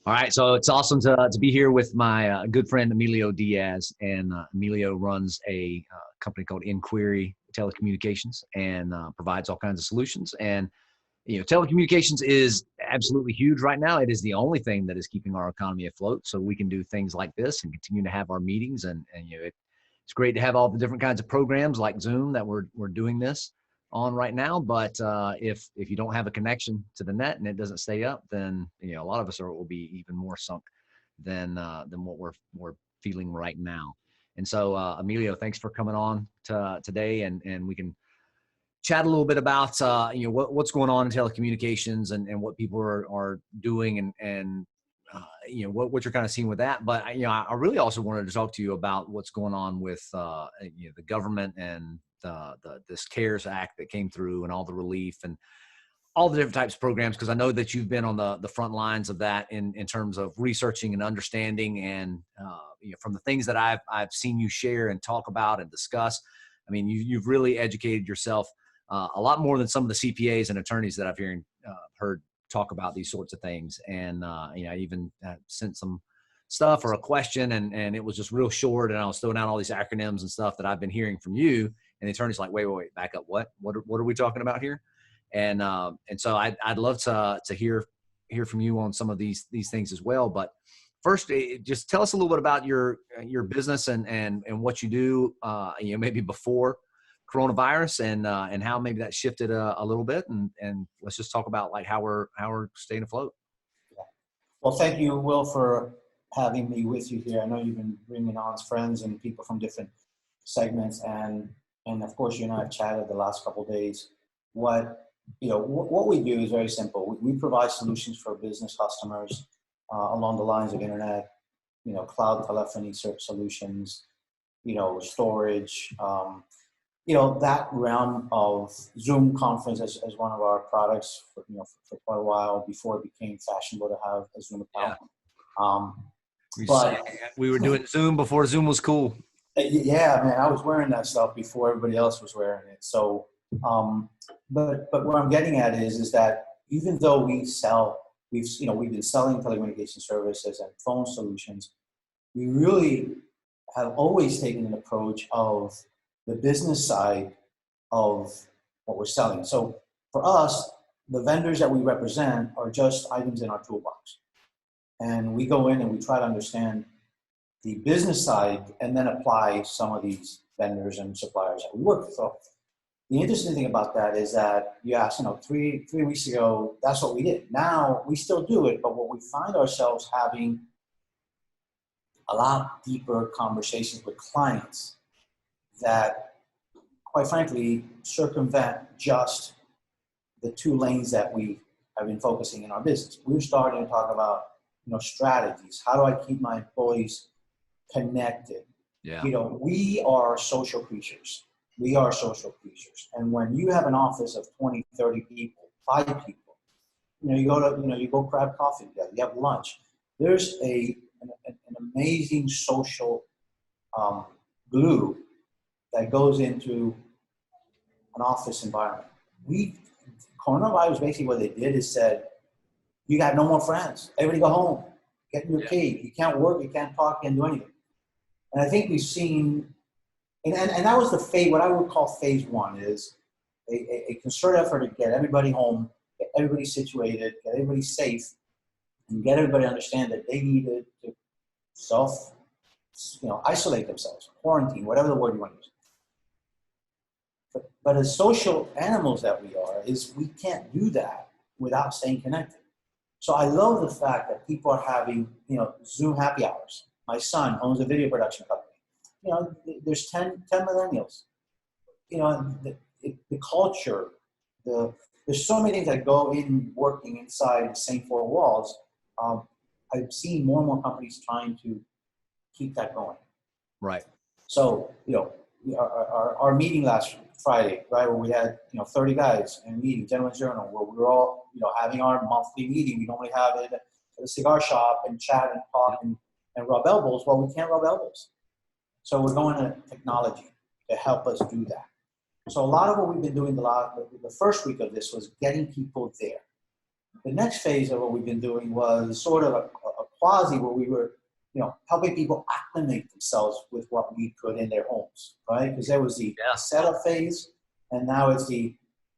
All right, so it's awesome to be here with my good friend Emilio Diaz, and Emilio runs a company called Inquiry Telecommunications and provides all kinds of solutions. And telecommunications is absolutely huge right now. It is the only thing that is keeping our economy afloat, so we can do things like this and continue to have our meetings. And it's great to have all the different kinds of programs like Zoom that we're doing this on right now. But if you don't have a connection to the net and it doesn't stay up, then a lot of us will be even more sunk than what we're feeling right now. And so Emilio, thanks for coming on today, and we can chat a little bit about what's going on in telecommunications and what people are doing, and what you're kind of seeing with that. But I really also wanted to talk to you about what's going on with the government and this CARES Act that came through, and all the relief and all the different types of programs, because I know that you've been on the front lines of that in terms of researching and understanding, and from the things that I've seen you share and talk about and discuss. I mean, you've really educated yourself a lot more than some of the CPAs and attorneys that I've heard talk about these sorts of things. And I even sent some stuff or a question, and it was just real short, and I was throwing out all these acronyms and stuff that I've been hearing from you, and the attorney's like, wait, back up, what are we talking about here? And so I'd love to hear from you on some of these things as well. But first, just tell us a little bit about your business and what you do, maybe before coronavirus, and how maybe that shifted a little bit, and let's just talk about like how we're staying afloat. Well, thank you, Will, for having me with you here. I know you've been bringing on friends and people from different segments, and of course, you and I have chatted the last couple of days. What we do is very simple. We provide solutions for business customers along the lines of internet, cloud telephony solutions, storage, that realm of Zoom conference as one of our products for quite a while before it became fashionable to have a Zoom account. Yeah. But we were doing Zoom before Zoom was cool. Yeah, man, I was wearing that stuff before everybody else was wearing it. So, but what I'm getting at is that even though we've been selling telecommunication services and phone solutions, we really have always taken an approach of the business side of what we're selling. So for us, the vendors that we represent are just items in our toolbox. And we go in and we try to understand the business side and then apply some of these vendors and suppliers that we work with. So the interesting thing about that is that you asked, 3 weeks ago, that's what we did. Now we still do it, but what we find ourselves having a lot deeper conversations with clients that, quite frankly, circumvent just the 2 lanes that we have been focusing in our business. We're starting to talk about, strategies. How do I keep my employees connected? Yeah. We are social creatures. And when you have an office of 20, 30 people, 5 people, you go grab coffee together, you have lunch. There's an amazing social glue that goes into an office environment. Coronavirus, basically what they did is said, you got no more friends. Everybody go home. Get in your cave. You can't work. You can't talk. You can't do anything. And I think we've seen, and that was what I would call phase 1, is a concerted effort to get everybody home, get everybody situated, get everybody safe, and get everybody to understand that they needed to isolate themselves, quarantine, whatever the word you want to use. But as social animals that we are, we can't do that without staying connected. So I love the fact that people are having, Zoom happy hours. My son owns a video production company. There's 10 millennials. The culture, there's so many things that go in working inside the same 4 walls. I've seen more and more companies trying to keep that going. Right. So, our meeting last Friday, right, where we had, 30 guys in a meeting, Gentleman's Journal, where we were all, having our monthly meeting. We normally have it at a cigar shop and chat and talk and rub elbows. Well, we can't rub elbows. So we're going to technology to help us do that. So a lot of what we've been doing the first week of this was getting people there. The next phase of what we've been doing was sort of a quasi where we were, helping people acclimate themselves with what we could in their homes, right? Because there was the setup phase, and now it's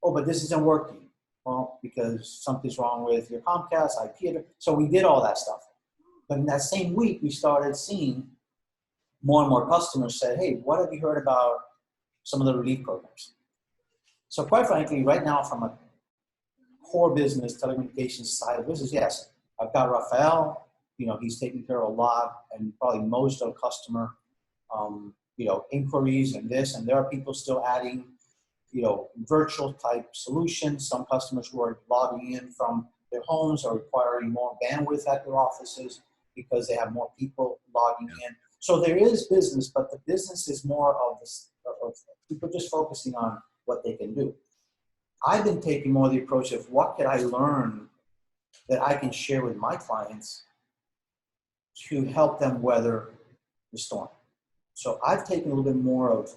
but this isn't working. Well, because something's wrong with your Comcast, IP. So we did all that stuff. But in that same week, we started seeing more and more customers say, hey, what have you heard about some of the relief programs? So quite frankly, right now from a core business, telecommunications side of business, yes, I've got Rafael, he's taking care of a lot and probably most of customer, inquiries and this, and there are people still adding, virtual type solutions. Some customers who are logging in from their homes are requiring more bandwidth at their offices because they have more people logging in. So there is business, but the business is more of people just focusing on what they can do. I've been taking more the approach of what could I learn that I can share with my clients to help them weather the storm. So I've taken a little bit more of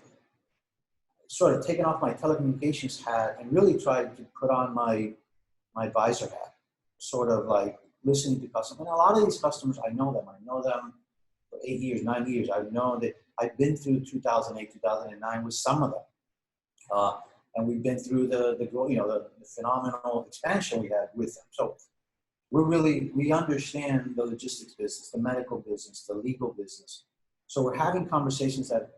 sort of taken off my telecommunications hat and really tried to put on my advisor hat, sort of like listening to customers. And a lot of these customers, I know them for 8 years, 9 years. I've known that I've been through 2008, 2009 with some of them. And we've been through the phenomenal expansion we had with them. So we understand the logistics business, the medical business, the legal business. So we're having conversations that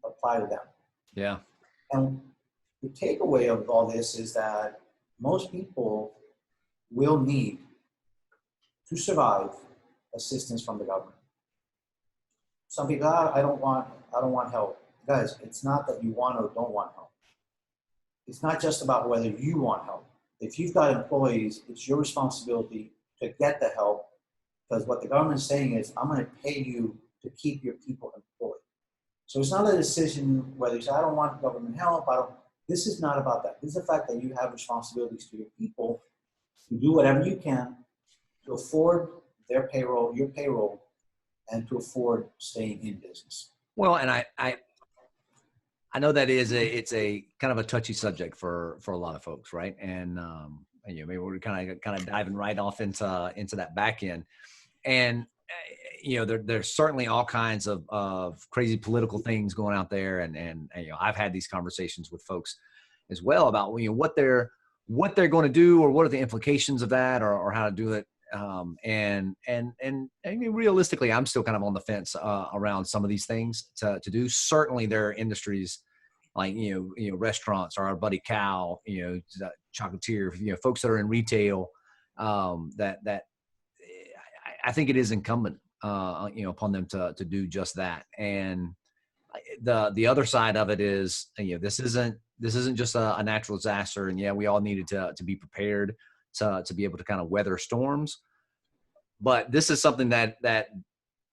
apply to them. Yeah. And the takeaway of all this is that most people will need to survive assistance from the government. Some people, I don't want help. Guys, it's not that you want or don't want help. It's not just about whether you want help. If you've got employees, it's your responsibility to get the help, because what the government's saying is, I'm going to pay you to keep your people employed. So it's not a decision whether you say, I don't want government help. This is not about that. This is the fact that you have responsibilities to your people to do whatever you can to afford their payroll, your payroll, and to afford staying in business. Well, and I know that it's a kind of a touchy subject for a lot of folks, right? And maybe we're kind of diving right off into that back end, and there's certainly all kinds of crazy political things going out there, and I've had these conversations with folks as well about what they're going to do, or what are the implications of that, or how to do it. And I mean, realistically, I'm still kind of on the fence around some of these things to do. Certainly there are industries like, restaurants, or our buddy Cal, chocolatier, folks that are in retail, that I think it is incumbent, upon them to do just that. And the other side of it is, this isn't just a natural disaster. And we all needed to be prepared to be able to kind of weather storms. But this is something that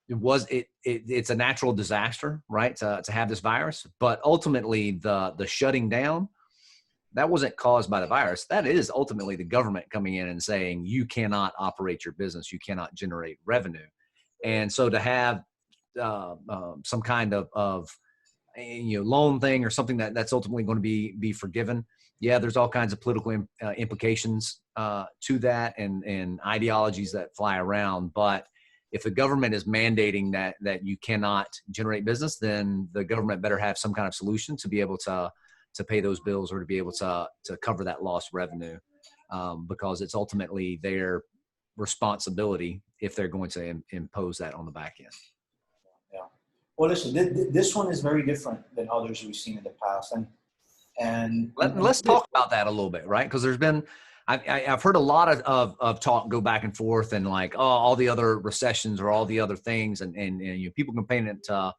it's a natural disaster, right? To have this virus, but ultimately the shutting down, that wasn't caused by the virus. That is ultimately the government coming in and saying, you cannot operate your business, you cannot generate revenue. And so to have some kind of loan thing, or something that's ultimately going to be forgiven. Yeah, there's all kinds of political implications to that, and ideologies that fly around. But if the government is mandating that you cannot generate business, then the government better have some kind of solution to be able to pay those bills, or to be able to cover that lost revenue, because it's ultimately their responsibility if they're going to impose that on the back end. Yeah. Well, listen, this one is very different than others we've seen in the past, and let's talk about that a little bit, right? Because there's been, I've heard a lot of talk go back and forth, and like, all the other recessions or all the other things, and people comparing it to,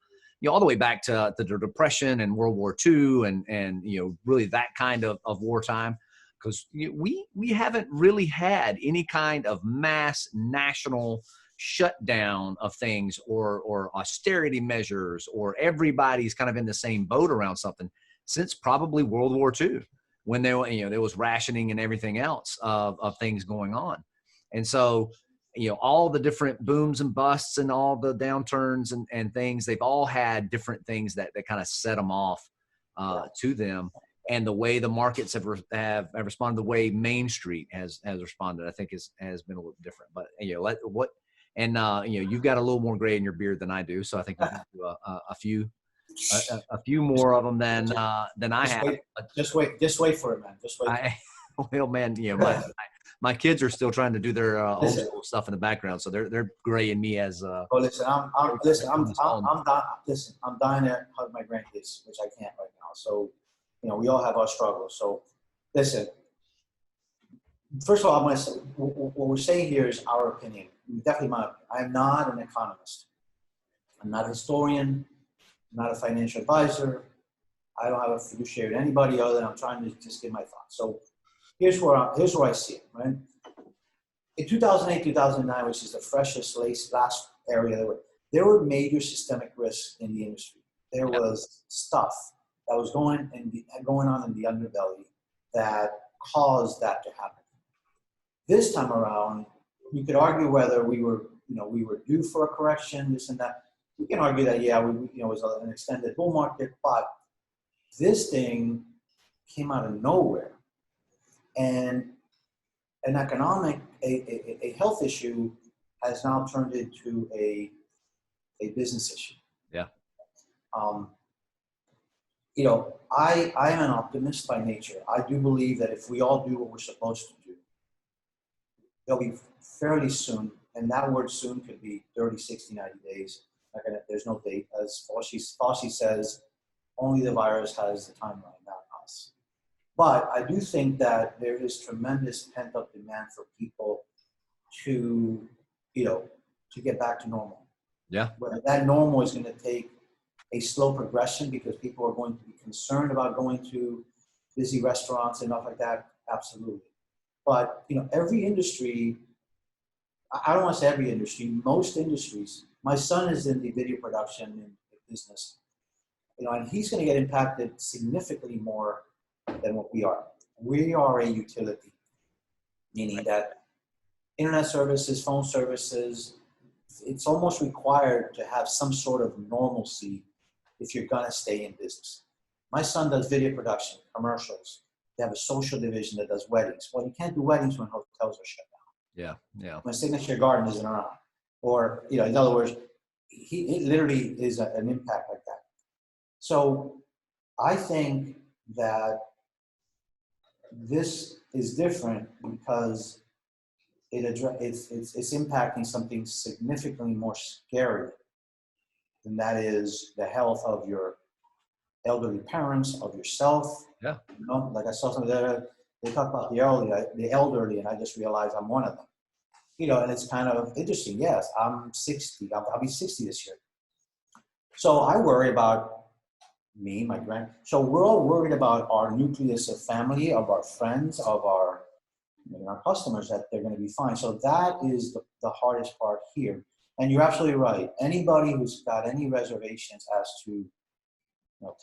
all the way back to the Depression and World War II, and really that kind of wartime, because we haven't really had any kind of mass national shutdown of things, or austerity measures, or everybody's kind of in the same boat around something since probably World War II, when there was rationing and everything else of things going on. And so, all the different booms and busts and all the downturns and things, they've all had different things that kind of set them off to them. and the way the markets have responded, the way Main Street has responded, I think has been a little different. But you've got a little more gray in your beard than I do, so I think you've been through a few more of them than I Just have. wait, just wait for it, man. Just wait. Well, man, my kids are still trying to do their Listen. homeschool stuff in the background, so they're graying me as. Listen, I'm dying to hug my grandkids, which I can't right now. So, we all have our struggles. So, listen. First of all, I'm going to say what we're saying here is our opinion. Definitely my. I'm not an economist. I'm not a historian. I'm not a financial advisor. I don't have a fiduciary to anybody other than I'm trying to just give my thoughts. So, here's where I see it. Right. In 2008, 2009, which is the freshest last area, there were major systemic risks in the industry. There was stuff that was going on in the underbelly that caused that to happen. This time around, you could argue whether we were due for a correction, this and that. We can argue that, it was an extended bull market, but this thing came out of nowhere. And a health issue has now turned into a business issue. Yeah. I am an optimist by nature. I do believe that if we all do what we're supposed to do, there'll be fairly soon, and that word soon could be 30, 60, 90 days. There's no date. As Fauci says, only the virus has the timeline, not us. But I do think that there is tremendous pent-up demand for people to get back to normal. Yeah. Whether that normal is going to take a slow progression because people are going to be concerned about going to busy restaurants and stuff like that, absolutely. But, every industry, I don't want to say every industry, most industries, my son is in the video production business, and he's going to get impacted significantly more than what we are. We are a utility, meaning that internet services, phone services, it's almost required to have some sort of normalcy if you're going to stay in business. My son does video production, commercials. They have a social division that does weddings. Well, you can't do weddings when hotels are shut down. Yeah. When Signature Garden isn't around. Or, in other words, it literally is an impact like that. So I think that this is different because it's impacting something significantly more scary, and that is the health of your elderly parents, of yourself. Yeah. Like I saw something there, they talk about the elderly, and I just realized I'm one of them. And it's kind of interesting. Yes, I'm 60. I'll be 60 this year. So I worry about me, my so we're all worried about our nucleus of family, of our friends, of our customers, that they're going to be fine. So that is the hardest part here. And you're absolutely right. Anybody who's got any reservations as to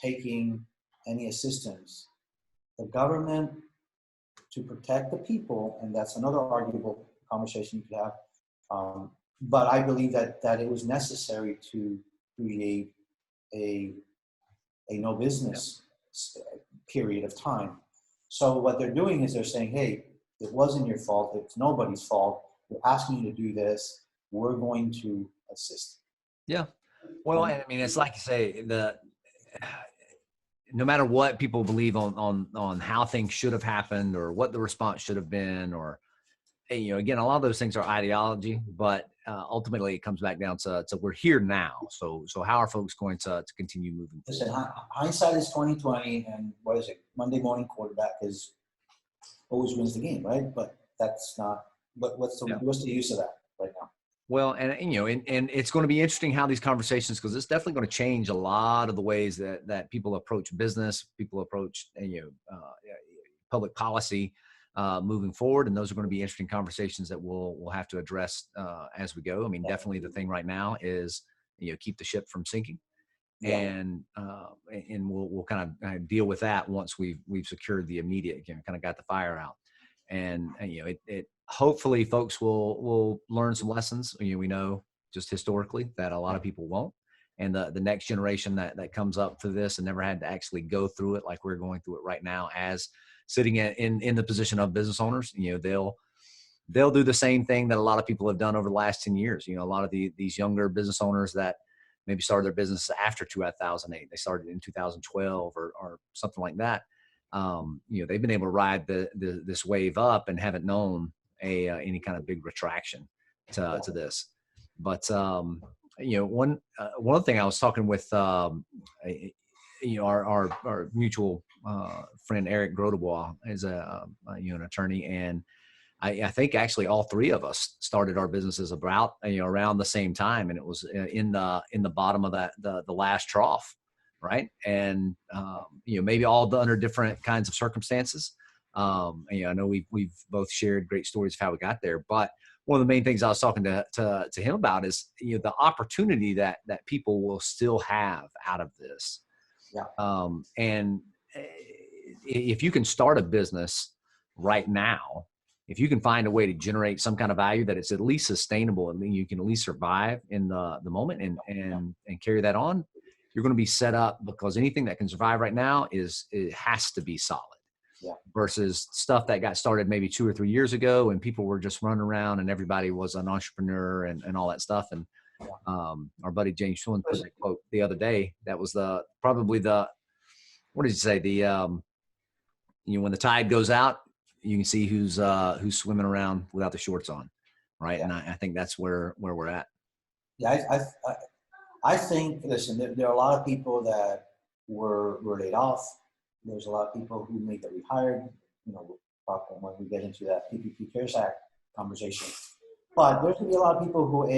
taking any assistance, the government, to protect the people, and that's another arguable conversation you could have. But I believe that it was necessary to create a no business period of time. So what they're doing is they're saying, hey, it wasn't your fault. It's nobody's fault. We're asking you to do this. We're going to assist. Yeah. Well, I mean, it's like you say, no matter what people believe on how things should have happened or what the response should have been, or, again, a lot of those things are ideology, but ultimately it comes back down to we're here now. So how are folks going to continue moving forward? Listen, hindsight is 20/20, and what is it? Monday morning quarterback is always wins the game, right? But that's not. But what's the use of that right now? Well, and it's going to be interesting how these conversations, because it's definitely going to change a lot of the ways that people approach business, people approach public policy moving forward, and those are going to be interesting conversations that we'll have to address as we go. I mean, definitely the thing right now is keep the ship from sinking, and we'll kind of deal with that once we've secured the immediate, kind of got the fire out, and it hopefully folks will learn some lessons. We know just historically that a lot of people won't, and the next generation that comes up through this and never had to actually go through it like we're going through it right now as sitting in the position of business owners. They'll do the same thing that a lot of people have done over the last 10 years. A lot of these younger business owners that maybe started their business after 2008, they started in 2012 or something like that. They've been able to ride this wave up and haven't known any kind of big retraction to this. But one other thing, I was talking with our mutual friend Eric Grotebois is an attorney, and I think actually all three of us started our businesses around the same time, and it was in the bottom of the last trough, right? And maybe all under different kinds of circumstances. I know we've both shared great stories of how we got there, but one of the main things I was talking to him about is the opportunity that people will still have out of this. Yeah. And if you can start a business right now, if you can find a way to generate some kind of value that it's at least sustainable, and then you can at least survive in the moment and carry that on, you're going to be set up, because anything that can survive right now it has to be solid. Yeah. Versus stuff that got started maybe 2 or 3 years ago and people were just running around and everybody was an entrepreneur and all that stuff. And our buddy James Schillen put that quote the other day. That was probably what did you say? When the tide goes out, you can see who's swimming around without the shorts on, right? Yeah. And I think that's where we're at. Yeah, I think, listen, there are a lot of people that were laid off. There's a lot of people who may get rehired, when we get into that PPP CARES Act conversation. But there's going to be a lot of people who,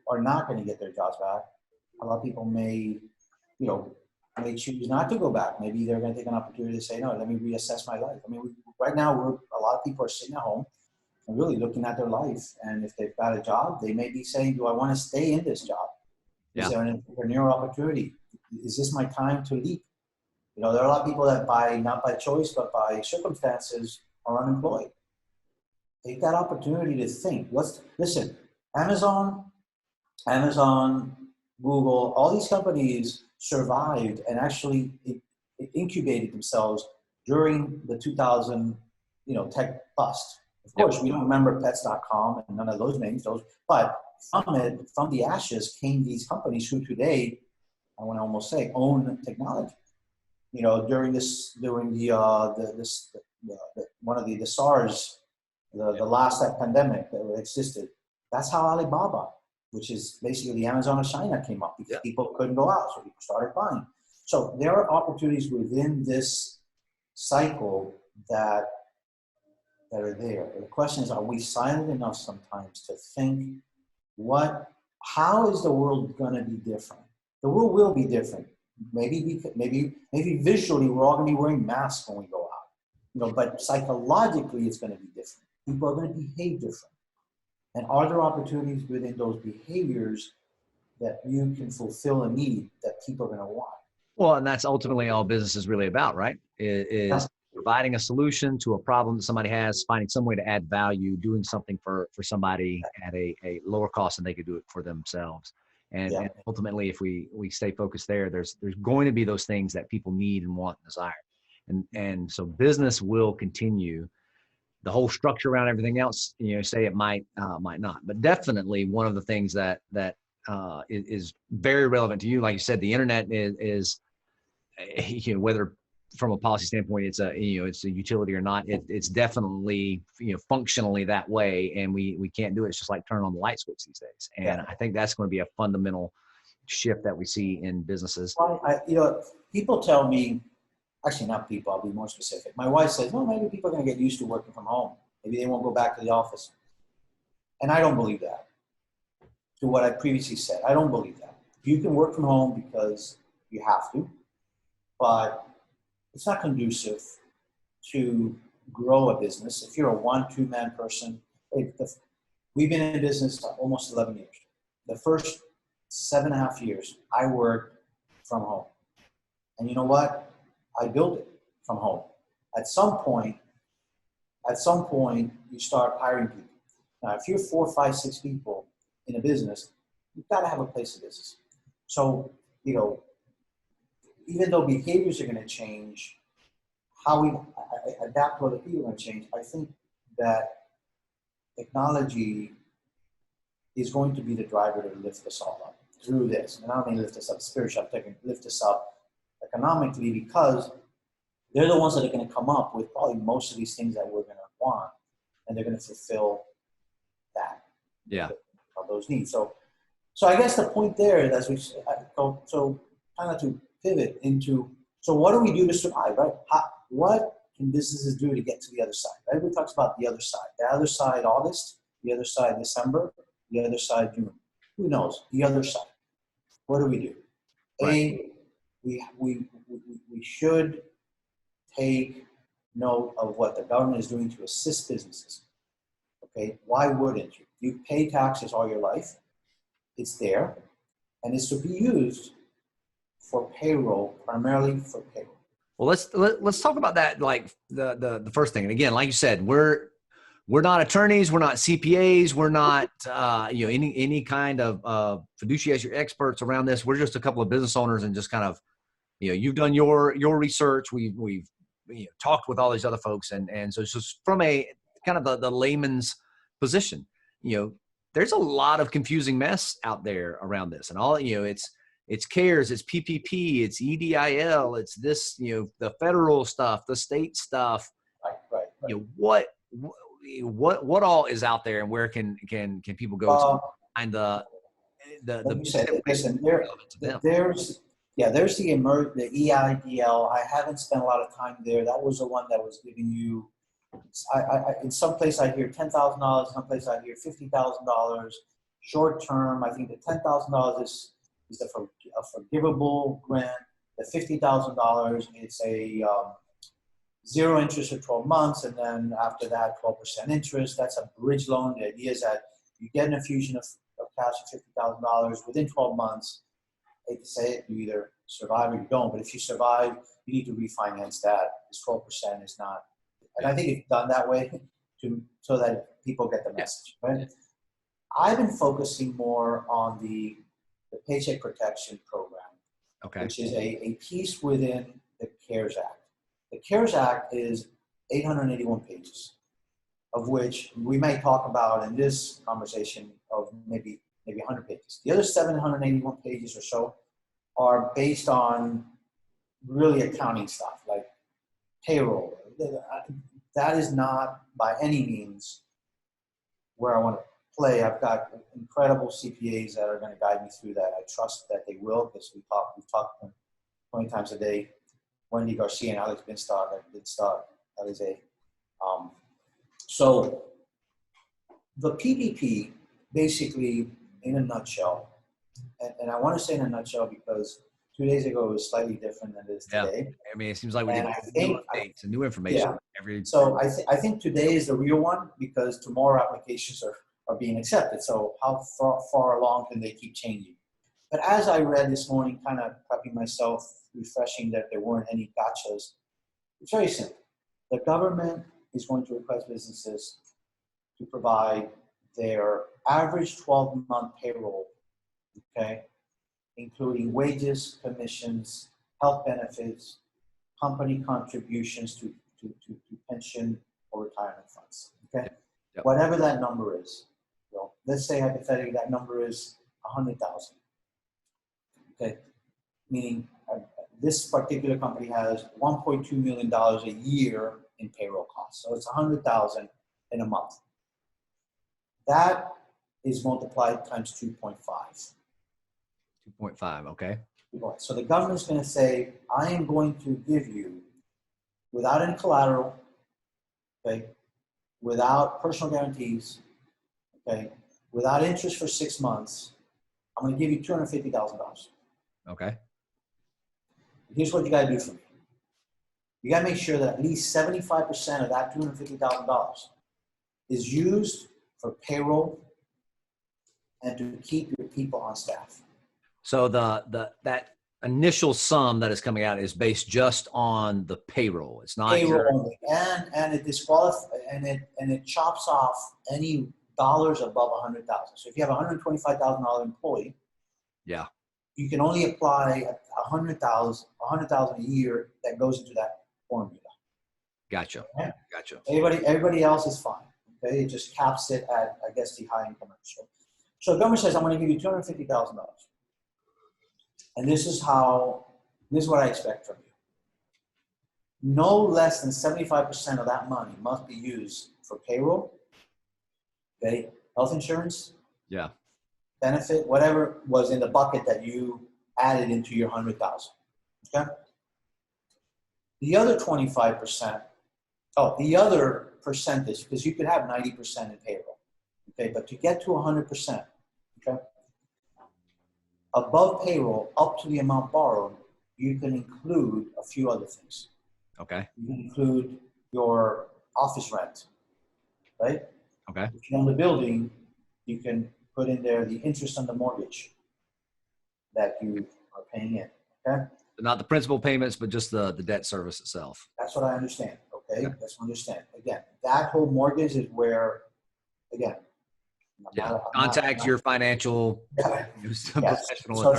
are not going to get their jobs back. A lot of people may choose not to go back. Maybe they're going to take an opportunity to say, no, let me reassess my life. I mean, right now, a lot of people are sitting at home and really looking at their life. And if they've got a job, they may be saying, do I want to stay in this job? Yeah. Is there an entrepreneurial opportunity? Is this my time to leap? There are a lot of people that not by choice, but by circumstances are unemployed. Take that opportunity to think. Listen, Amazon, Google, all these companies survived and actually incubated themselves during the 2000, tech bust. Of course, we don't remember pets.com and none of those names, but from the ashes came these companies who today, I want to almost say, own technology. During one of the SARS, the last pandemic that existed, that's how Alibaba, which is basically the Amazon of China, came up, because people couldn't go out, so people started buying. So there are opportunities within this cycle that are there. The question is, are we silent enough sometimes to think, how is the world going to be different? The world will be different. Maybe visually we're all going to be wearing masks when we go out, but psychologically it's going to be different. People are going to behave different. And are there opportunities within those behaviors that you can fulfill a need that people are going to want? Well, and that's ultimately all business is really about, right? Is providing a solution to a problem that somebody has, finding some way to add value, doing something for somebody at a lower cost than they could do it for themselves. And ultimately, if we stay focused there, there's going to be those things that people need and want and desire. And so business will continue. The whole structure around everything else, say it might not. But definitely one of the things that is very relevant to you, like you said, the internet is whether from a policy standpoint it's a utility or not, it's definitely functionally that way, and we can't do it. It's just like turn on the light switch these days. And I think that's going to be a fundamental shift that we see in businesses. People tell me, actually not people, I'll be more specific. My wife says, well, maybe people are going to get used to working from home. Maybe they won't go back to the office. And I don't believe that. To what I previously said, I don't believe that. You can work from home because you have to, but it's not conducive to grow a business. If you're a 1-2 man person, we've been in business almost 11 years. The first 7.5 years, I worked from home. And you know what? I built it from home. At some point, you start hiring people. Now, if you're 4, 5, 6 people in a business, you've got to have a place of business. So, you know, even though behaviors are going to change, how we adapt to other people are going to change. I think that technology is going to be the driver to lift us all up through this. And not only lift us up spiritually, lift us up economically, because they're the ones that are going to come up with probably most of these things that we're going to want, and they're going to fulfill that. Yeah. Those needs. So I guess the point there, as we so kind of to pivot into, so what do we do to survive, right? What can businesses do to get to the other side? Everybody talks about the other side. The other side August, the other side December, the other side June. Who knows? The other side. What do we do? Right. We should take note of what the government is doing to assist businesses. Okay, why wouldn't you? You pay taxes all your life. It's there, and it's to be used for payroll, primarily for payroll. Well, let's talk about that. Like the first thing, and again, like you said, we're not attorneys, we're not CPAs, we're not any kind of fiduciary experts around this. We're just a couple of business owners, and just kind of, you've done your research. We've talked with all these other folks, and so it's just from a kind of the layman's position. There's a lot of confusing mess out there around this, and all it's CARES, it's PPP, it's EDIL, it's this, the federal stuff, the state stuff. Right. What all is out there, and where can people go to find the listen, there's the EIDL. I haven't spent a lot of time there. That was the one that was giving you, in some place I hear $10,000, some place I hear $50,000 short term. I think the $10,000 is a forgivable grant. The $50,000 is a zero interest for 12 months, and then after that 12% interest. That's a bridge loan. The idea is that you get an infusion of cash of $50,000 within 12 months. I hate to say it, you either survive or you don't, but if you survive, you need to refinance that. This 12% is not. And I think it's done that way so that people get the message, right? Yeah. I've been focusing more on the Paycheck Protection Program, which is a piece within the CARES Act. The CARES Act is 881 pages, of which we may talk about in this conversation of maybe 100 pages. The other 781 pages or so are based on really accounting stuff like payroll. That is not by any means where I want to play. I've got incredible CPAs that are going to guide me through that. I trust that they will, because we've talked 20 times a day. Wendy Garcia and Alex Binstock, Alize. So the PPP, basically, in a nutshell, and I want to say in a nutshell because 2 days ago it was slightly different than it is today. I mean, it seems like we get new updates and new information every. So I think today is the real one, because tomorrow applications are being accepted. So how far along can they keep changing? But as I read this morning, kind of prepping myself, refreshing that there weren't any gotchas, it's very simple. The government is going to request businesses to provide their average 12-month payroll, okay, including wages, commissions, health benefits, company contributions to pension or retirement funds, okay? Yep. Whatever that number is. Well, let's say hypothetically that number is 100,000. Okay, meaning this particular company has $1.2 million a year in payroll costs. So it's 100,000 in a month. That is multiplied times 2.5. 2.5, okay. So the government's going to say, I am going to give you, without any collateral, okay, without personal guarantees, okay, without interest for 6 months, I'm going to give you $250,000. Okay. Here's what you got to do for me. You got to make sure that at least 75% of that $250,000 is used for payroll and to keep your people on staff. So that initial sum that is coming out is based just on the payroll. It's not payroll only, and it disqualifies and it chops off any dollars above 100,000. So if you have a $125,000 employee, yeah, you can only apply 100,000 a year that goes into that formula. Gotcha. Okay? Gotcha. Everybody else is fine. Okay, it just caps it at, I guess, the high income ratio. So the government says, I'm going to give you $250,000, and this is what I expect from you. No less than 75% of that money must be used for payroll, okay, health insurance, Yeah. benefit, whatever was in the bucket that you added into your 100,000. Okay. The other 25%, the other percentage, because you could have 90% in payroll. Okay, but to get to 100%, okay, above payroll, up to the amount borrowed, you can include a few other things. Okay. You can include your office rent, right? Okay. If you own the building, you can put in there the interest on the mortgage that you are paying in, okay? Not the principal payments, but just the debt service itself. That's what I understand, okay? That's what I understand. Again, that whole mortgage is where, again, Contact your financial professional.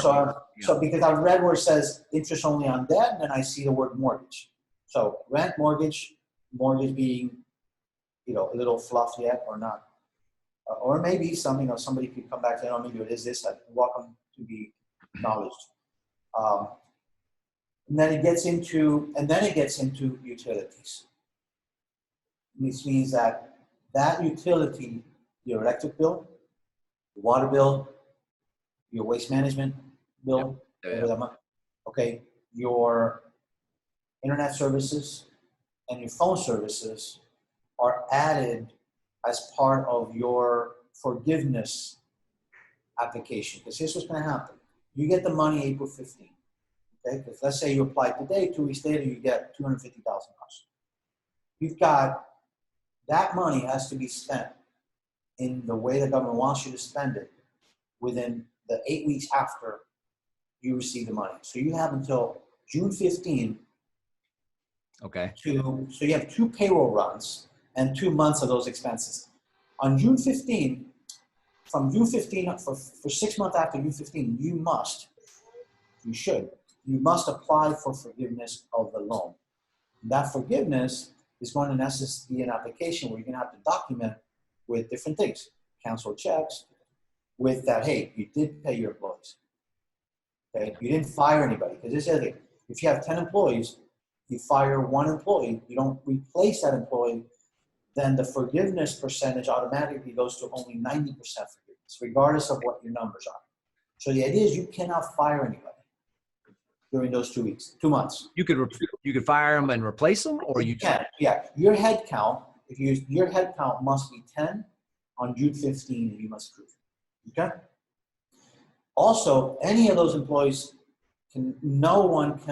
So because I've read where it says interest only on debt, and then I see the word mortgage. So rent, mortgage being, a little fluff yet or not. Or maybe somebody could come back and say, oh, maybe it is this. I'm welcome to be acknowledged. And then it gets into utilities. This means that utility, your electric bill, your water bill, your waste management bill, okay, your internet services and your phone services are added as part of your forgiveness application. Because here's what's going to happen. You get the money April 15th. Okay? Because let's say you apply today, 2 weeks later, you get $250,000. You've got that money has to be spent in the way the government wants you to spend it within the 8 weeks after you receive the money. So you have until June 15. Okay. So you have 2 payroll runs and 2 months of those expenses. On June 15, from June 15 for 6 months after June 15, you must apply for forgiveness of the loan. That forgiveness is going to necessarily be an application where you're going to have to document with different things, cancel checks, with that, hey, you did pay your employees. Okay, you didn't fire anybody. Because this is the thing. If you have 10 employees, you fire 1 employee, you don't replace that employee, then the forgiveness percentage automatically goes to only 90% forgiveness, regardless of what your numbers are. So the idea is you cannot fire anybody during those 2 weeks, 2 months. You could fire them and replace them, or you can. Yeah, your head count. Your head count must be 10 on June 15, and you must prove it. Okay. Also, any of those employees no one's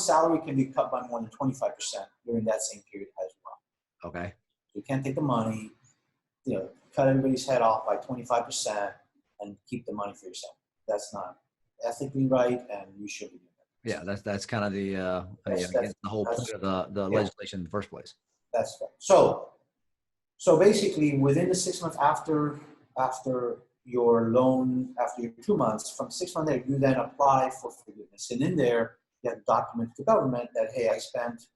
salary can be cut by more than 25% during that same period as well. Okay. You can't take the money, cut everybody's head off by 25% and keep the money for yourself. That's not ethically right, and you shouldn't do that. Yeah, that's kind of the whole point of the legislation in the first place. That's right. So basically, within the 6 months after your loan, after your 2 months, from 6 months there, you then apply for forgiveness. And in there, you have to document to the government that, hey, I spent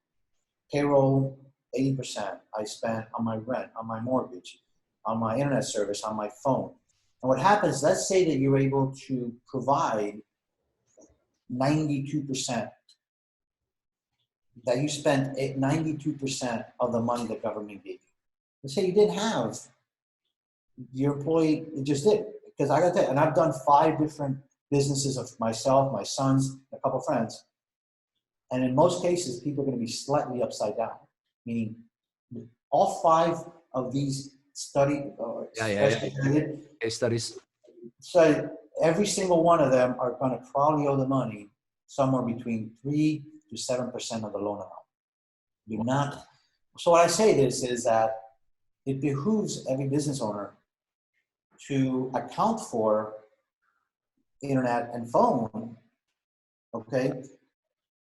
payroll 80%. I spent on my rent, on my mortgage, on my internet service, on my phone. And what happens, let's say that you're able to provide 92%, that you spent 92% of the money the government gave you. Let's say you didn't have your employee, it just did. Because I got to tell you, and I've done 5 different businesses of myself, my sons, a couple of friends. And in most cases, people are going to be slightly upside down. Meaning all 5 of these studies. Case studies. So every single one of them are going to probably owe the money somewhere between 3 to 7% of the loan amount. Do not. So what I say this is that it behooves every business owner to account for internet and phone, okay,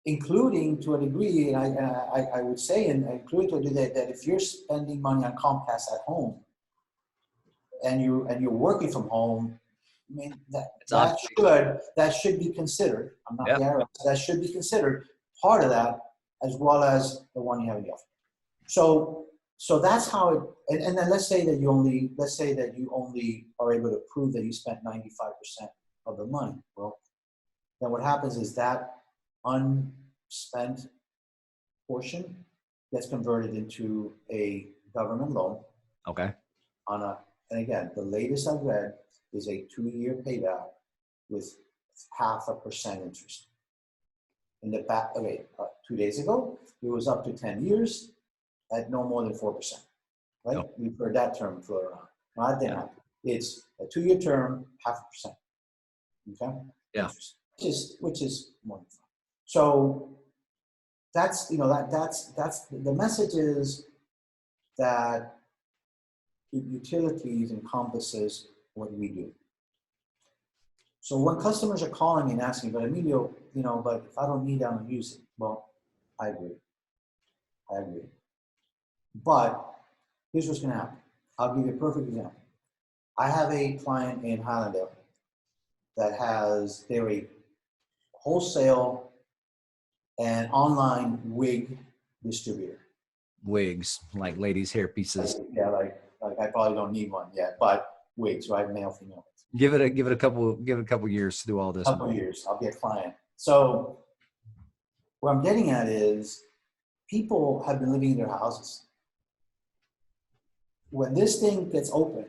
including to a degree, and I would say, including to a degree that if you're spending money on Comcast at home and you're working from home, I mean, that It's obsolete. that should be considered. I'm not Yep. the IRS. That should be considered part of that, as well as the one you have in the offer. So that's how it. And then let's say that you only are able to prove that you spent 95% of the money. Well, then what happens is that unspent portion gets converted into a government loan Okay. and again, the latest I've read is a 2-year payback with 0.5% interest. In the back, okay, 2 days ago, it was up to 10 years at no more than 4%, right? Yep. We've heard that term float around. Not that happen. It's a 2-year term, 0.5%. Okay? Yeah. Interest, which is more than fine. So that's, that's the message is that utilities encompasses what we do. So when customers are calling me and asking, but Emilio, but if I don't need it, I don't use it. Well, I agree. But here's what's going to happen. I'll give you a perfect example. I have a client in Highlandale that they're a wholesale and online wig distributor. Wigs, like ladies' hair pieces. Yeah, like I probably don't need one yet, but wigs, right? Male, female. Give it a couple years to do all this. Couple years, I'll be a client. So what I'm getting at is people have been living in their houses. When this thing gets open,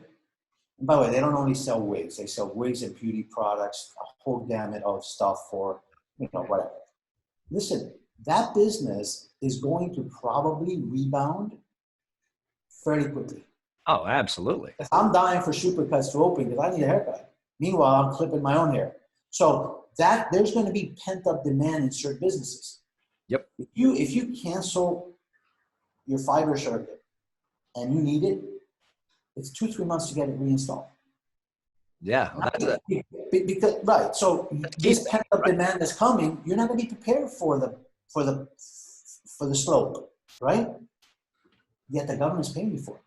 and by the way, they don't only sell wigs, they sell wigs and beauty products, a whole gamut of stuff for, whatever. Listen, that business is going to probably rebound fairly quickly. Oh, absolutely. I'm dying for Supercuts to open because I need a haircut. Meanwhile, I'm clipping my own hair. So there's going to be pent up demand in certain businesses. Yep. If you cancel your fiber circuit and you need it, it's 2-3 months to get it reinstalled. Yeah. Because right. So this pent up demand that's coming, you're not going to be prepared for the slope, right? Yet the government's paying you for it.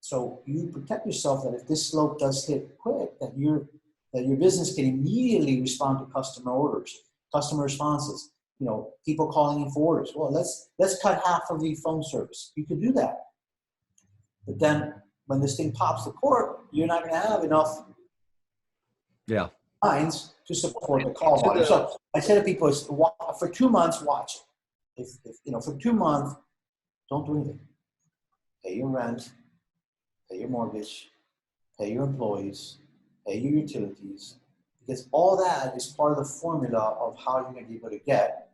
So you protect yourself that if this slope does hit quick, that your business can immediately respond to customer orders, customer responses. People calling in for orders. Well, let's cut half of the phone service. You could do that. But then when this thing pops to court, you're not going to have enough lines to support the call volume. So I say to people, for 2 months, watch it. If for 2 months, don't do anything. Pay your rent, pay your mortgage, pay your employees, pay your utilities, because all that is part of the formula of how you're going to be able to get,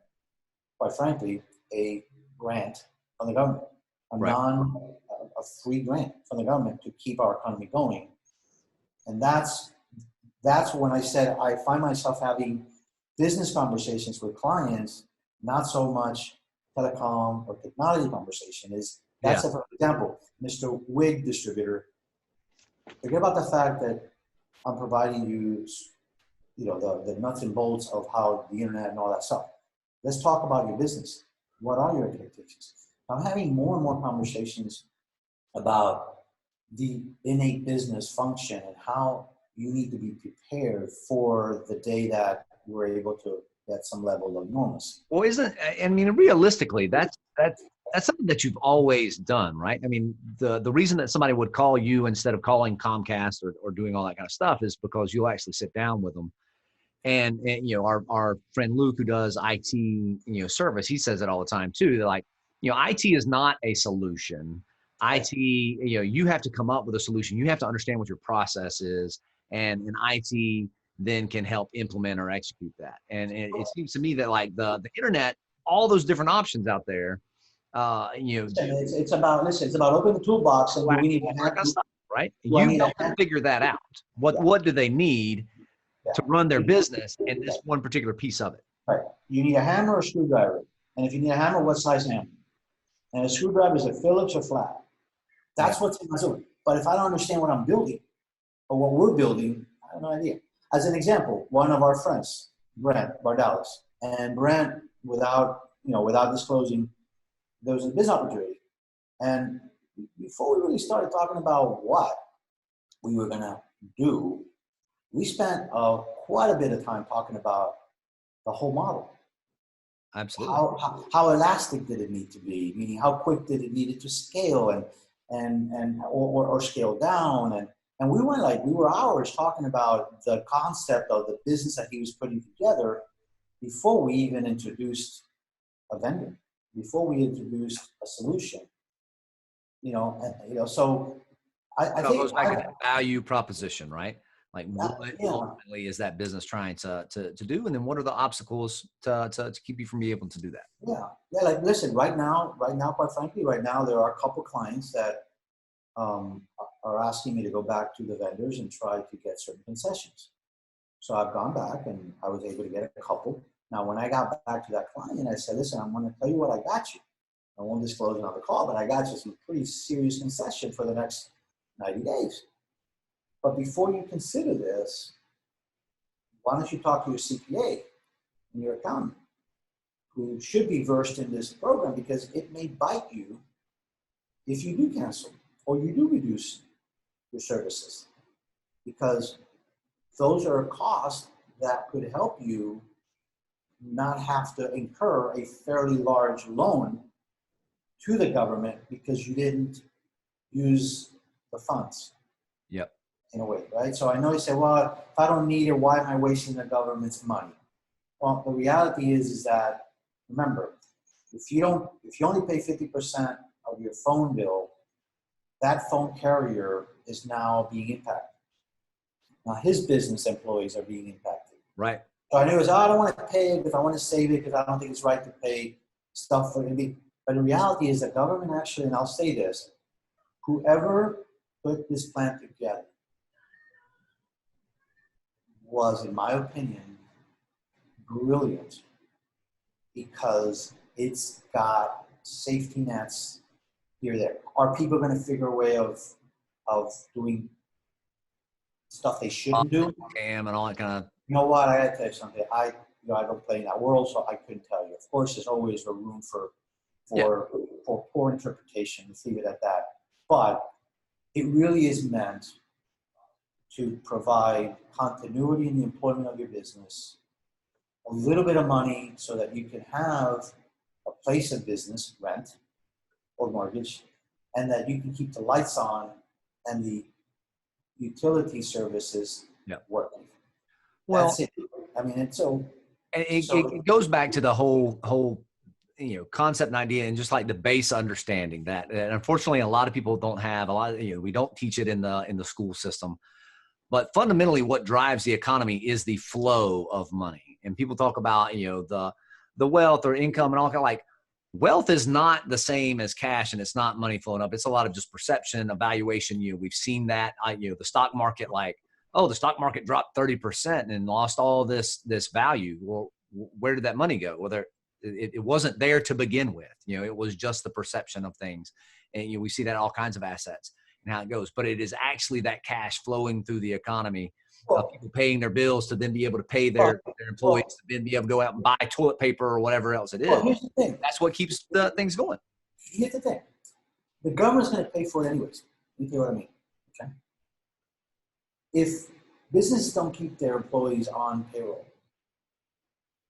quite frankly, a grant from the government, a free grant from the government to keep our economy going. And that's when I said I find myself having business conversations with clients, not so much telecom or technology conversation. That's for example, Mr. Wig distributor. Forget about the fact that I'm providing you, the nuts and bolts of how the internet and all that stuff. Let's talk about your business. What are your expectations? I'm having more and more conversations about the innate business function and how you need to be prepared for the day that we're able to get some level of normalcy. Well, realistically, that's something that you've always done, right? I mean, the reason that somebody would call you instead of calling Comcast or doing all that kind of stuff is because you'll actually sit down with them. And our friend Luke, who does IT, service, he says it all the time too. They're like, IT is not a solution. IT, you have to come up with a solution. You have to understand what your process is, and IT then can help implement or execute that. And it seems to me that like the internet, all those different options out there, it's about opening the toolbox and do we need to have stuff, right? You help them figure that out. What do they need to run their business in this one particular piece of it? Right. You need a hammer or a screwdriver. And if you need a hammer, what size hammer? And a screwdriver, is it Phillips or flat? That's what's in my zone. But if I don't understand what I'm building or what we're building, I have no idea. As an example, one of our friends, Brent Bardalis, and Brent, without disclosing, there was a business opportunity. And before we really started talking about what we were going to do, we spent quite a bit of time talking about the whole model. Absolutely. How elastic did it need to be? Meaning, how quick did it need it to scale or scale down? And we were hours talking about the concept of the business that he was putting together before we even introduced a vendor, before we introduced a solution. So I It all think goes back to that value proposition, right? Like what yeah. ultimately is that business trying to do? And then what are the obstacles to keep you from being able to do that? Yeah. Like, listen, right now, quite frankly, right now, there are a couple clients that are asking me to go back to the vendors and try to get certain concessions. So I've gone back and I was able to get a couple. Now, when I got back to that client, I said, listen, I'm going to tell you what I got you. I won't disclose it on the call, but I got you some pretty serious concession for the next 90 days. But before you consider this, why don't you talk to your CPA and your accountant, who should be versed in this program, because it may bite you if you do cancel or you do reduce your services, because those are costs that could help you not have to incur a fairly large loan to the government because you didn't use the funds. Yep. In a way, right? So I know you say, well, if I don't need it, why am I wasting the government's money? Well, the reality is that, remember, if you only pay 50% of your phone bill, that phone carrier is now being impacted. Now his business employees are being impacted. Right. So I knew it was, I don't want to pay it because I want to save it because I don't think it's right to pay stuff for it. But the reality is the government actually, and I'll say this, whoever put this plan together was, in my opinion, brilliant, because it's got safety nets here or there. Are people going to figure a way of doing stuff they shouldn't do? Scam and all that kind of. You know what? I got to tell you something. I don't play in that world, so I couldn't tell you. Of course, there's always a room for poor interpretation. Let's leave it at that. But it really is meant to provide continuity in the employment of your business, a little bit of money so that you can have a place of business, rent or mortgage, and that you can keep the lights on and the utility services working. Well, that's it. I mean, it's so. It goes back to the whole concept and idea, and just like the base understanding that, and unfortunately, a lot of people don't have a lot of, we don't teach it in the school system. But fundamentally, what drives the economy is the flow of money. And people talk about, the wealth or income and all kind of like, wealth is not the same as cash, and it's not money flowing up. It's a lot of just perception, evaluation. We've seen that, the stock market, like, oh, the stock market dropped 30% and lost all this value. Well, where did that money go? Well, it wasn't there to begin with. It was just the perception of things. And we see that in all kinds of assets and how it goes. But it is actually that cash flowing through the economy, people paying their bills to then be able to pay their employees to then be able to go out and buy toilet paper or whatever else it is. Well, here's the thing. That's what keeps the things going. Here's the thing. The government's going to pay for it anyways. You know what I mean? Okay. If businesses don't keep their employees on payroll,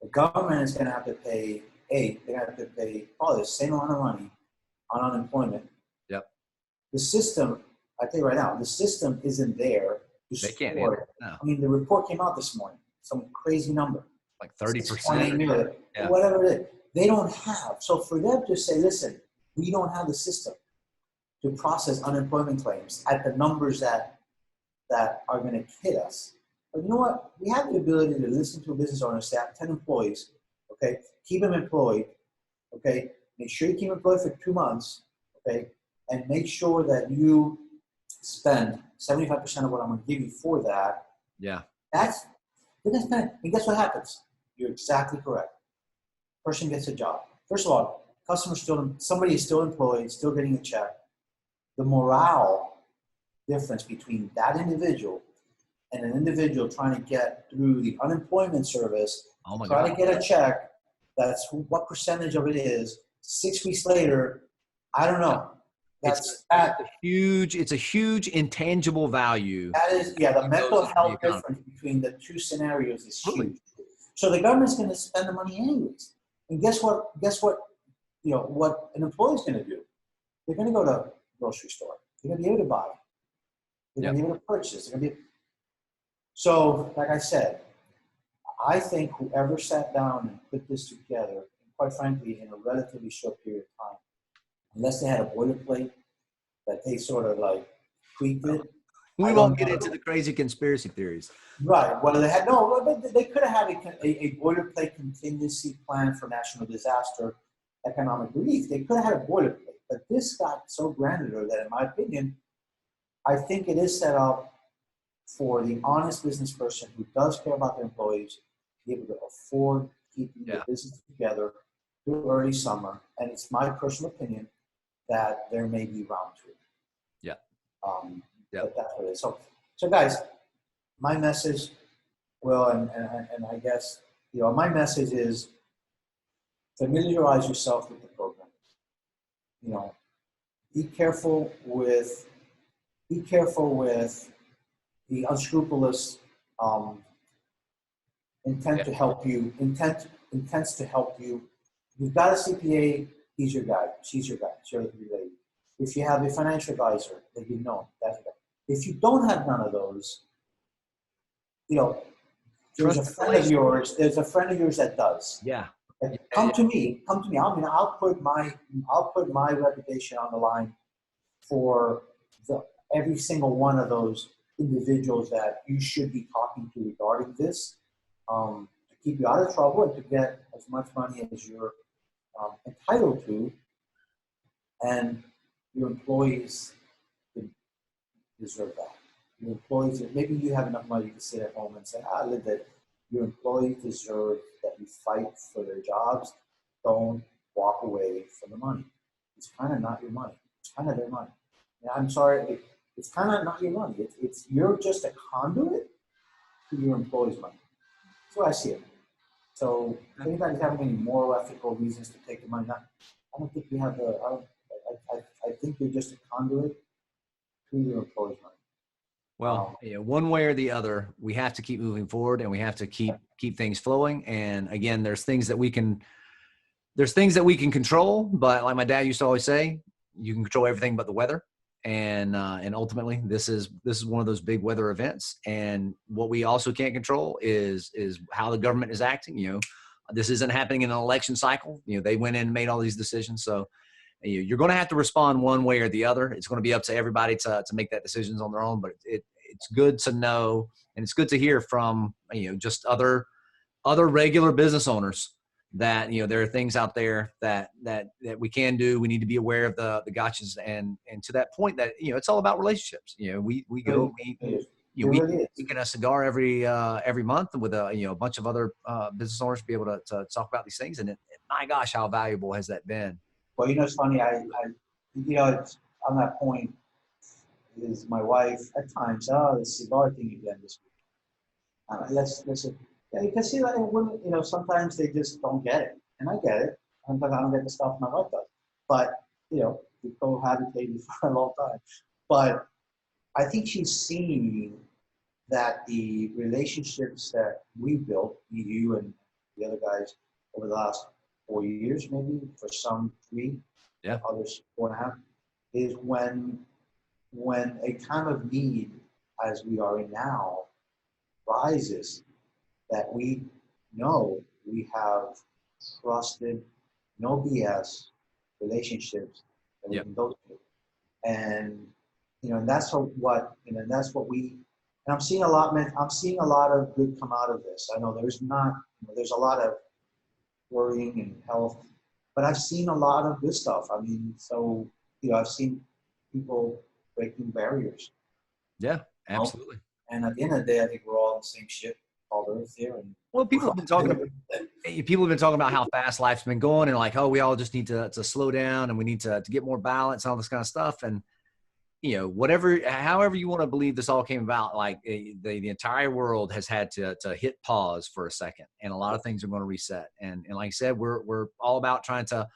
the government is going to have to pay, they're going to have to pay probably the same amount of money on unemployment. Yep. The system, I tell you right now, the system isn't there to They can't support. no. I mean, the report came out this morning, some crazy number. Like 30%. Whatever it is. They don't have. So for them to say, listen, we don't have the system to process unemployment claims at the numbers that are going to hit us. But you know what? We have the ability to listen to a business owner, say, I have 10 employees, okay? Keep them employed, okay? Make sure you keep them employed for 2 months, okay? And make sure that you spend 75% of what I'm going to give you for that. Yeah. You're going to spend. And guess what happens? You're exactly correct. Person gets a job. First of all, somebody is still employed, still getting a check. The morale difference between that individual and an individual trying to get through the unemployment service, to get a check, that's what percentage of it is. 6 weeks later, I don't know. That's that. It's a huge intangible value. That is, yeah, the That goes mental into the health economy. difference between the two scenarios is Absolutely. huge. So the government's going to spend the money anyways. And guess what? Guess what? You know what an employee's going to do? They're going to go to a grocery store. They're going to be able to buy. They're Yep. going to be able to purchase. They're going to be. So, like I said, I think whoever sat down and put this together, and quite frankly, in a relatively short period of time, unless they had a boilerplate that they sort of like tweaked it, We I won't don't get know. into the crazy conspiracy theories. Right. Well, they had no. But they could have had a boilerplate contingency plan for national disaster economic relief. They could have had a boilerplate, but this got so granular that, in my opinion, I think it is set up for the honest business person who does care about their employees to be able to afford keeping the business together through early summer. And it's my personal opinion that there may be round two. Yeah. But that's what it is. So guys, my message, Will, and I guess, you know, my message is familiarize yourself with the program. You know, be careful with the unscrupulous intents to help you. You've got a CPA, he's your guy, she's your guy, she's your lady. If you have a financial advisor that you know, that's your guy. If you don't have none of those, you know, there's a friend of yours that does. Yeah. Come to me. I mean, I'll put my reputation on the line for every single one of those individuals that you should be talking to regarding this, to keep you out of trouble and to get as much money as you're entitled to, and your employees deserve that. Your employees, maybe you have enough money to sit at home and say, live it. Your employees deserve that you fight for their jobs. Don't walk away from the money. It's kind of not your money. It's kind of their money. And I'm sorry, it's kind of not your money. It's you're just a conduit to your employees' money. That's what I see it. So if anybody's having any moral, ethical reasons to take the money, I don't think we have the. I think you're just a conduit to your employees' money. Well, one way or the other, we have to keep moving forward, and we have to keep things flowing. And again, there's things that we can control, but like my dad used to always say, you can control everything but the weather. And ultimately, this is one of those big weather events. And what we also can't control is how the government is acting. You know, this isn't happening in an election cycle. You know, they went in and made all these decisions, so you're going to have to respond one way or the other. It's going to be up to everybody to make that decisions on their own. But it's good to know, and it's good to hear from just other regular business owners that there are things out there that we can do. We need to be aware of the gotchas, and to that point that it's all about relationships. We go we get a cigar every month with a bunch of other business owners to be able to talk about these things, and my gosh, how valuable has that been? Well, it's funny. It's on that point is my wife at times. The cigar thing again this week. Let's yeah, you can see that in women. Sometimes they just don't get it, and I get it. Sometimes I don't get the stuff my wife does. But we cohabitated for a long time. But I think she's seen that the relationships that we built, you and the other guys, over the last 4 years, maybe for some 3, others 4.5, is when a time of need, as we are in now, rises, that we know we have trusted, no BS relationships that we can go to, and and that's what we. And I'm seeing a lot, man. I'm seeing a lot of good come out of this. I know there's a lot of worrying and health, but I've seen a lot of good stuff. I mean, so I've seen people breaking barriers. Yeah, absolutely. And at the end of the day, I think we're all in the same ship called Earth here. And well, people have been talking about how fast life's been going, and like, oh, we all just need to slow down, and we need to get more balance and all this kind of stuff. And however you want to believe this all came about, like the entire world has had to hit pause for a second, and a lot of things are going to reset. And like I said, we're all about trying to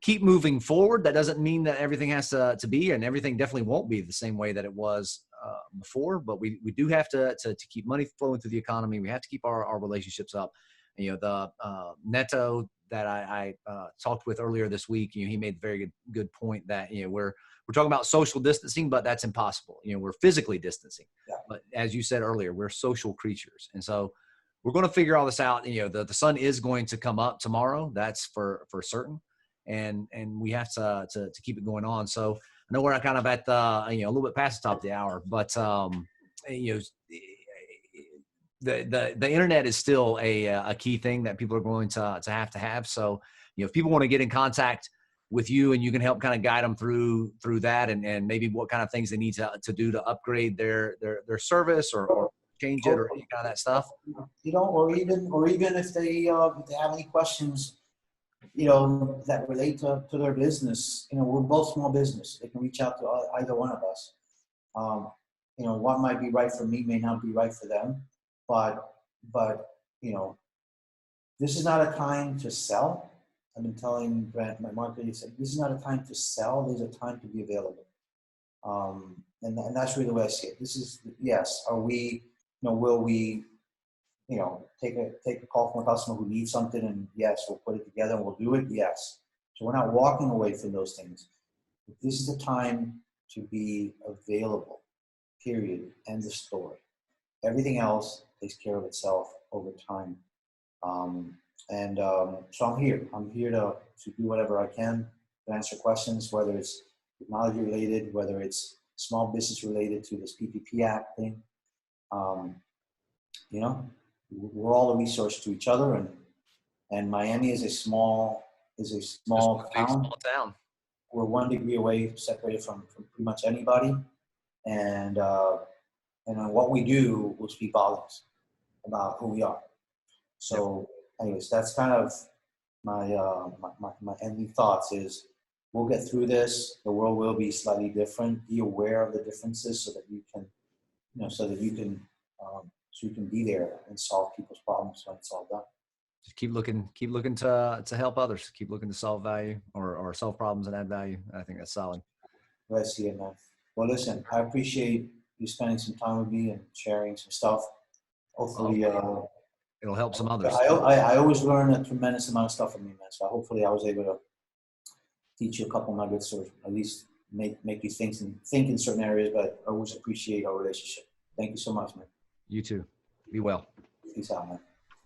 keep moving forward. That doesn't mean that everything has to be, and everything definitely won't be the same way that it was before, but we do have to keep money flowing through the economy. We have to keep our relationships up. You know, the Neto that I talked with earlier this week, you know, he made a very good point that, you know, we're talking about social distancing, but that's impossible. You know, we're physically distancing, Yeah. but as you said earlier, we're social creatures. And so we're going to figure all this out. You know, the sun is going to come up tomorrow. That's for certain. And we have to keep it going on. So I know we're kind of at the, you know, a little bit past the top of the hour, but you know, the internet is still a key thing that people are going to have. So, you know, if people want to get in contact with you and you can help kind of guide them through that, and maybe what kind of things they need to do to upgrade their service or change it or any kind of that stuff. You know, or even if they have any questions, you know, that relate to their business, you know, we're both small business. They can reach out to either one of us. You know, what might be right for me may not be right for them, but you know, this is not a time to sell. I've been telling Brent, my marketer, he said, this is not a time to sell. There's a time to be available. And that's really the way I see it. This is, yes, are we, you know, will we, you know, take a call from a customer who needs something, and yes, we'll put it together and we'll do it. Yes. So we're not walking away from those things. But this is the time to be available, period. End of story. Everything else takes care of itself over time. So I'm here. I'm here to do whatever I can to answer questions, whether it's technology related, whether it's small business related to this PPP Act thing. You know, we're all a resource to each other, and Miami is a small town. Small town. We're 1 degree away, separated from pretty much anybody, and what we do will speak volumes about who we are. So, anyways, that's kind of my ending thoughts is we'll get through this. The world will be slightly different. Be aware of the differences so that you can, you know, so you can be there and solve people's problems when it's all done. Just keep looking to help others. Keep looking to solve value or solve problems and add value. I think that's solid. I see it, man. Well, listen, I appreciate you spending some time with me and sharing some stuff. Hopefully, it'll help some others. I always learn a tremendous amount of stuff from you, man. So hopefully I was able to teach you a couple nuggets, or at least make you think in certain areas, but I always appreciate our relationship. Thank you so much, man. You too. Be well. Peace out, man.